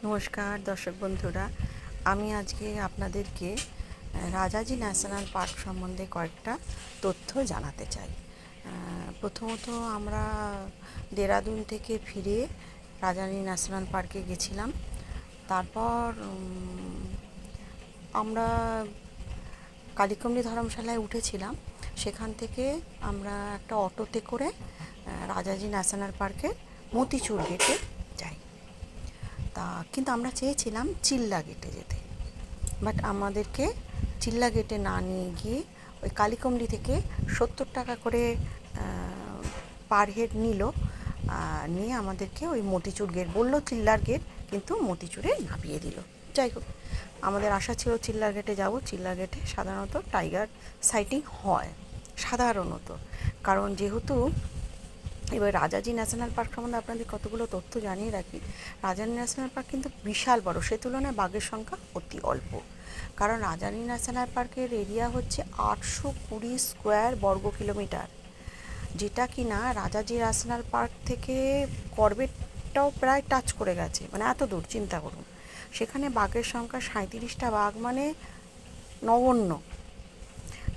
নমস্কার দর্শক বন্ধুরা, আমি আজকে আপনাদেরকে রাজাজি ন্যাশনাল পার্ক সম্বন্ধে কয়েকটা তথ্য জানাতে চাই। প্রথমত আমরা দেরাদুন থেকে ফিরে রাজাজি ন্যাশনাল পার্কে গেছিলাম। তারপর আমরা কালিকমনি ধর্মশালায় উঠেছিলাম। সেখান থেকে আমরা একটা অটোতে করে রাজাজি ন্যাশনাল পার্কের মতিচুর গেটে যাই। কিন্তু আমরা চেয়েছিলাম চিল্লা গেটে যেতে, বাট আমাদেরকে চিল্লা গেটে না নিয়ে গিয়ে ওই কালিকমলি থেকে 70 টাকা করে পার হেড নিল। নিয়ে আমাদেরকে ওই মতিচুর গেট বললো চিল্লার গেট, কিন্তু মতিচুরে নামিয়ে দিল। যাই হোক, আমাদের আশা ছিল চিল্লার গেটে যাব। চিল্লার গেটে সাধারণত টাইগার সাইটিং হয় সাধারণত, কারণ যেহেতু এবার রাজাজি ন্যাশনাল পার্ক সম্বন্ধে আপনাদের কতগুলো তথ্য জানিয়ে রাখি। রাজাজি ন্যাশনাল পার্ক কিন্তু বিশাল বড়, সে তুলনায় বাঘের সংখ্যা অতি অল্প। কারণ রাজাজি ন্যাশনাল পার্কের এরিয়া হচ্ছে 820 স্কোয়ার বর্গ কিলোমিটার, যেটা কি না রাজাজি ন্যাশনাল পার্ক থেকে করবেটটাও প্রায় টাচ করে গেছে, মানে এত দূর চিন্তা করুন। সেখানে বাঘের সংখ্যা 37টা বাঘ, মানে নগণ্য।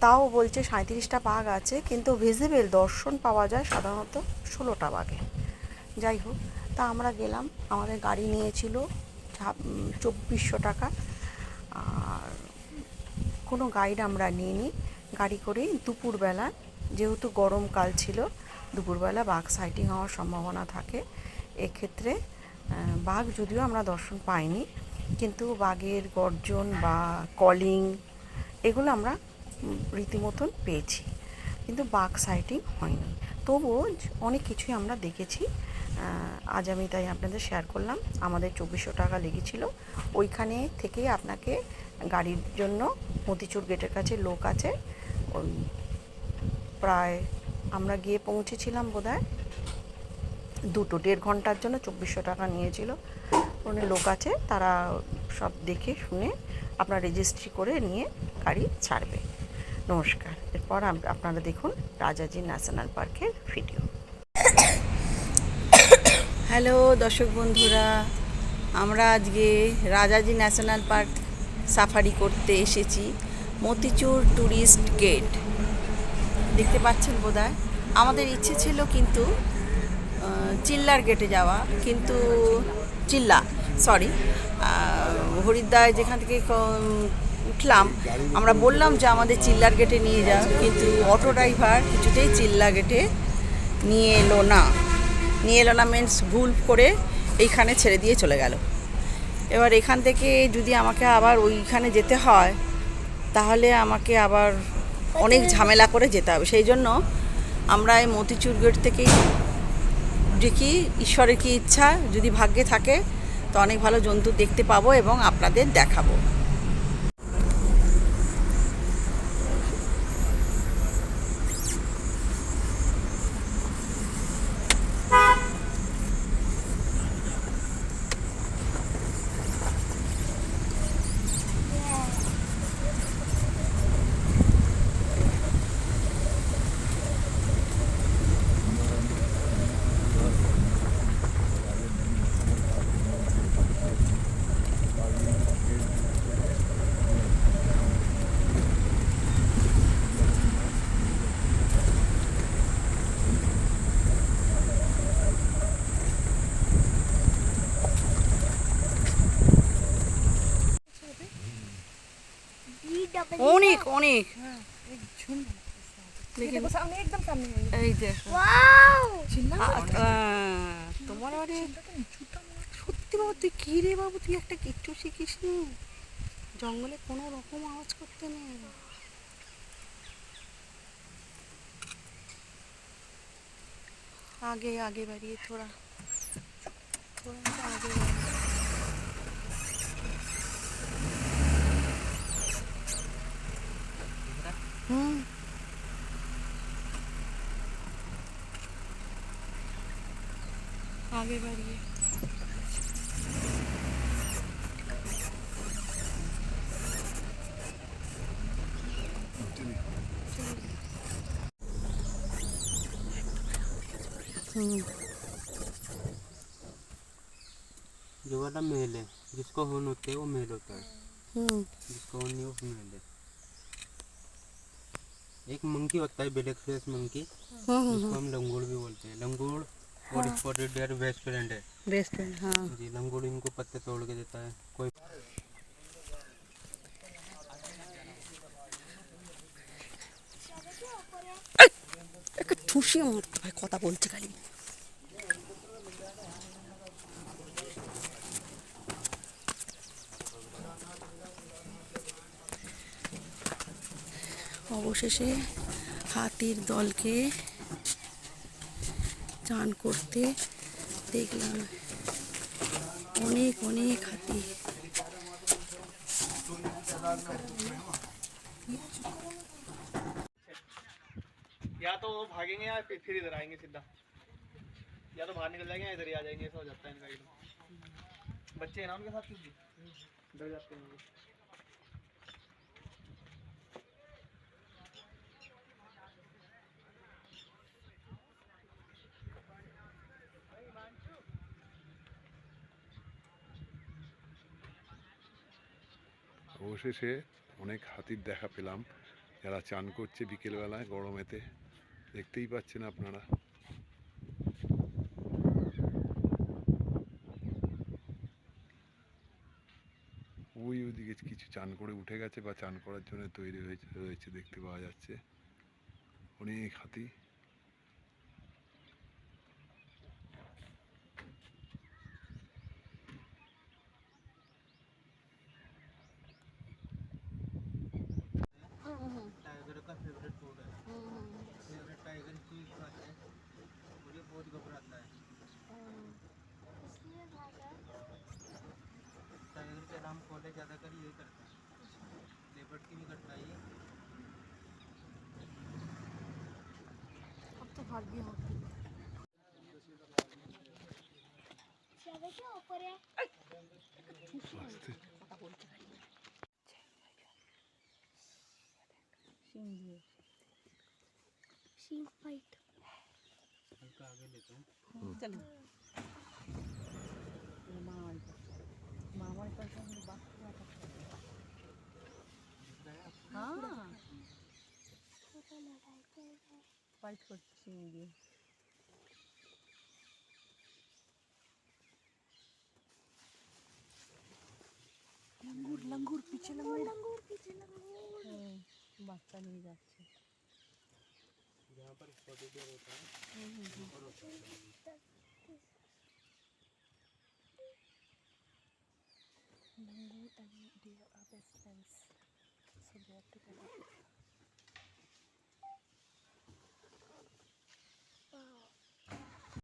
তাও বলছে 37টা বাঘ আছে, কিন্তু ভিজিবল দর্শন পাওয়া যায় সাধারণত 16টা বাঘে। যাই হোক, তা আমরা গেলাম। আমাদের গাড়ি নিয়েছিল 2400 টাকা, আর কোনো গাইড আমরা নিইনি। গাড়ি করেই দুপুরবেলা, যেহেতু গরমকাল ছিল, দুপুরবেলা বাঘ সাইটিং হওয়ার সম্ভাবনা থাকে। এক্ষেত্রে বাঘ যদিও আমরা দর্শন পাইনি, কিন্তু বাঘের গর্জন বা কলিং এগুলো আমরা রীতিমতন পেয়েছি, কিন্তু বাঘ সাইটিং হয়নি। তবুও অনেক কিছুই আমরা দেখেছি। আজ আমি তাই আপনাদের শেয়ার করলাম। আমাদের 2400 টাকা লেগেছিল। ওইখানে থেকে আপনাকে গাড়ির জন্য মতিচুর গেটের কাছে লোক আছে। ওই প্রায় আমরা গিয়ে পৌঁছেছিলাম বোধহয় 1.5 ঘন্টার জন্য 2400 টাকা নিয়েছিল। ওখানে লোক আছে, তারা সব দেখে শুনে আপনার রেজিস্ট্রি করে নিয়ে গাড়ি ছাড়বে। নমস্কার। এরপর আপনারা দেখুন রাজাজি ন্যাশনাল পার্কের ভিডিও। হ্যালো দর্শক বন্ধুরা, আমরা আজকে রাজাজি ন্যাশনাল পার্ক সাফারি করতে এসেছি। মতিচুর ট্যুরিস্ট গেট দেখতে পাচ্ছেন বোধহয়। আমাদের ইচ্ছে ছিল কিন্তু চিল্লার গেটে যাওয়া, কিন্তু হরিদ্বায় যেখান থেকে উঠলাম, আমরা বললাম যে আমাদের চিল্লার গেটে নিয়ে যাও, কিন্তু অটো ড্রাইভার কিছুতেই চিল্লা গেটে নিয়ে এলো না মিন্স ভুল করে এইখানে ছেড়ে দিয়ে চলে গেল। এবার এখান থেকে যদি আমাকে আবার ওইখানে যেতে হয়, তাহলে আমাকে আবার অনেক ঝামেলা করে যেতে হবে। সেই জন্য আমরা এই মতিচুর গেট থেকেই দেখি, ঈশ্বরের কি ইচ্ছা, যদি ভাগ্যে থাকে তো অনেক ভালো জন্তু দেখতে পাবো এবং আপনাদের দেখাবো। অনেক অনেক এই দেখো, তোমার আরে সত্যি বাবু, তুই কি রে বাবু, তুই একটা কিচ্ছু শিখিস নি। জঙ্গলে কোনো রকম আওয়াজ করতে নেই। আগে আগে বাড়িয়ে থোড়া আগে आगे बढ़िए। जो वाला मेल है, जिसको हॉर्न होते हैं वो मेल होता है, जिसको हॉर्न नहीं वो फीमेल है। एक मंकी होता है ब्लैक फेस मंकी, जिसको हम लंगूड़ भी बोलते हैं। लंगूड़ और स्पॉटेड डेयर बेस्ट फ्रेंड है। बेस्ट फ्रेंड, हाँ। जी, लंगूड़ इनको पत्ते तोड़ के देता है। कोई একটা ঠুসিয়ে মারতে ভাই, কথা বলছে খালি। অবশেষে হাতির দলকে চান করতে দেখলাম, অনেক অনেক হাতি। या तो वो भागेंगे या फिर इधर आएंगे सीधा, या तो बाहर निकल जाएंगे या इधर ही आ जाएंगे। ऐसा हो जाता है इनका एकदम। बच्चे हैं ना उनके साथ, कुछ भी डर जाते हैं वो। অবশেষে অনেক হাতির দেখা পেলাম, যারা চান করছে বিকেলবেলায় গরমেতে, দেখতেই পাচ্ছেন আপনারা। ওইদিকে কিছু চান করে উঠে গেছে বা চান করার জন্য তৈরি রয়েছে দেখতে পাওয়া যাচ্ছে অনেক হাতি। टाइगर का फेवरेट फूड है। फेवरेट टाइगर की खाते हैं और ये बहुत घबराता है। टाइगर के नाम फॉलो ज़्यादातर यही करता है। लेपर्ड की भी करता है ये। अब तो भाग गया हाथी। আস্তে। हल्का आगे लेते हैं। चलो मामा हाँ फाइट করছি দিয়ে लंगूर लंगूर पीछे लंगूर पीछे बाচ্চা নিয়ে যাচ্ছে। जहाँ पर स्पॉटेड डेयर होता है और होता है। Langur and deer are best friends, so they are together.